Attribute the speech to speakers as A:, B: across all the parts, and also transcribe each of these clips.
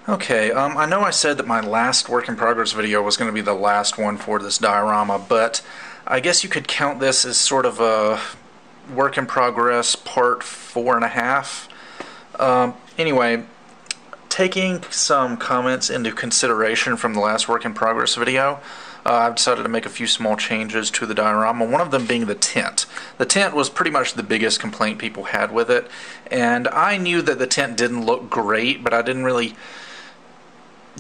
A: Okay, I know I said that my last work in progress video was going to be the last one for this diorama, but I guess you could count this as sort of a work in progress part 4.5. Anyway, taking some comments into consideration from the last work in progress video, I've decided to make a few small changes to the diorama, one of them being the tent. The tent was pretty much the biggest complaint people had with it, and I knew that the tent didn't look great, but I didn't really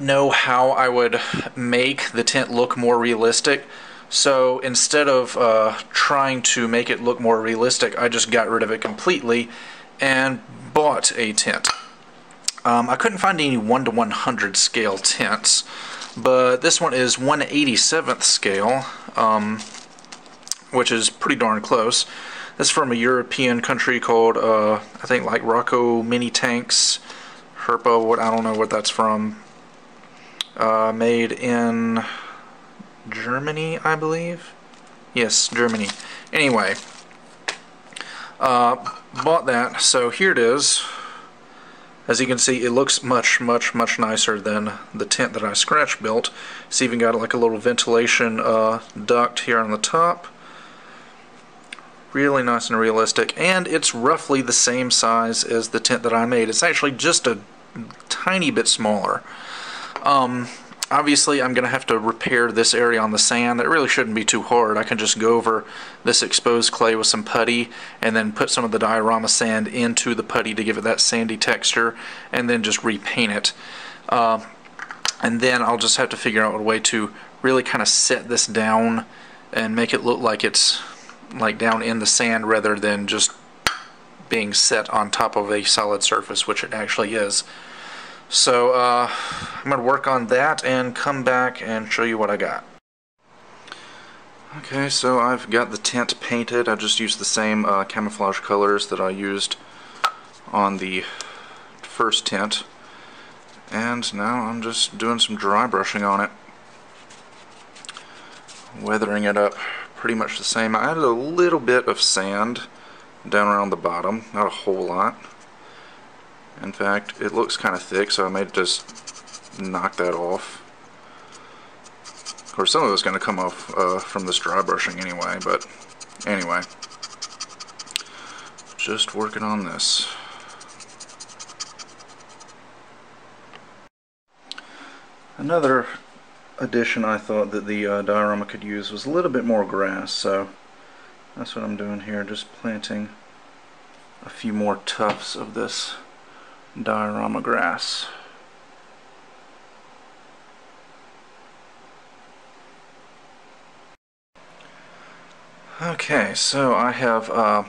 A: know how I would make the tent look more realistic. So instead of trying to make it look more realistic, I just got rid of it completely and bought a tent. I couldn't find any 1:100 scale tents, but this one is 1/87th scale, which is pretty darn close. This is from a European country called, I think, like Rocco Mini Tanks, Herpa, what, I don't know what that's from. Made in Germany, I believe. Yes, Germany. Anyway, bought that, so here it is. As you can see, it looks much nicer than the tent that I scratch built. It's even got like a little ventilation duct here on the top. Really nice and realistic, and it's roughly the same size as the tent that I made. It's actually just a tiny bit smaller. Obviously I'm going to have to repair this area on the sand. That really shouldn't be too hard. I can just go over this exposed clay with some putty and then put some of the diorama sand into the putty to give it that sandy texture, and then just repaint it. And then I'll just have to figure out a way to really kind of set this down and make it look like it's like down in the sand rather than just being set on top of a solid surface, which it actually is. So I'm going to work on that and come back and show you what I got. Okay, so I've got the tent painted. I just used the same camouflage colors that I used on the first tent. And now I'm just doing some dry brushing on it. Weathering it up pretty much the same. I added a little bit of sand down around the bottom, not a whole lot. In fact, it looks kind of thick, so I may just knock that off. Of course, some of it's going to come off from this dry brushing anyway, but anyway. Just working on this. Another addition I thought that the diorama could use was a little bit more grass, so that's what I'm doing here, just planting a few more tufts of this diorama grass. Okay, so I have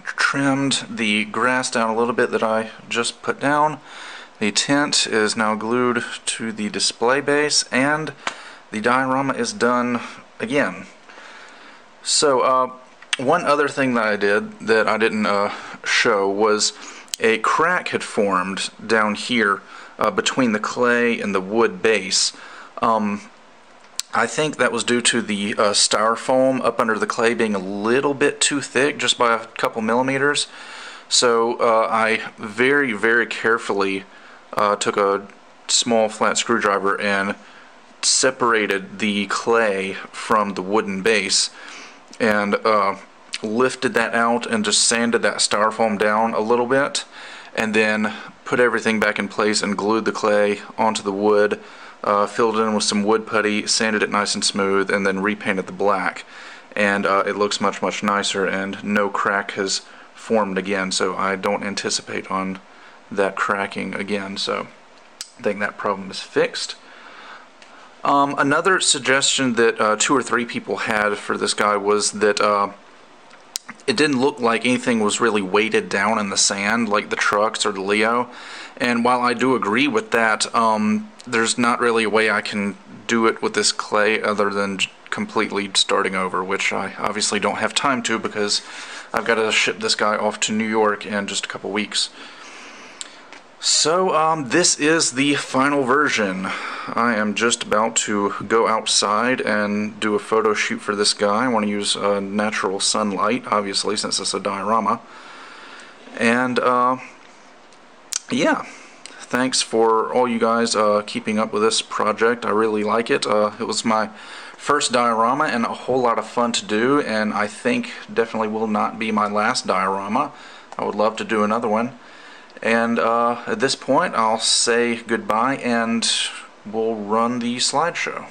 A: trimmed the grass down a little bit that I just put down. The tent is now glued to the display base, and the diorama is done again. So one other thing that I did that I didn't show was a crack had formed down here between the clay and the wood base. I think that was due to the styrofoam up under the clay being a little bit too thick, just by a couple millimeters. So I very carefully took a small flat screwdriver and separated the clay from the wooden base, and lifted that out and just sanded that styrofoam down a little bit, and then put everything back in place and glued the clay onto the wood, filled it in with some wood putty, sanded it nice and smooth, and then repainted the black. And it looks much nicer, and no crack has formed again, so I don't anticipate on that cracking again, so I think that problem is fixed. Another suggestion that 2 or 3 people had for this guy was that it didn't look like anything was really weighted down in the sand like the trucks or the Leo, and while I do agree with that, there's not really a way I can do it with this clay other than completely starting over, which I obviously don't have time to because I've got to ship this guy off to New York in just a couple weeks. So this is the final version. I am just about to go outside and do a photo shoot for this guy. I want to use natural sunlight, obviously, since it's a diorama. And yeah, thanks for all you guys keeping up with this project. I really like it. It was my first diorama and a whole lot of fun to do, and I think definitely will not be my last diorama. I would love to do another one. And at this point I'll say goodbye and we'll run the slideshow.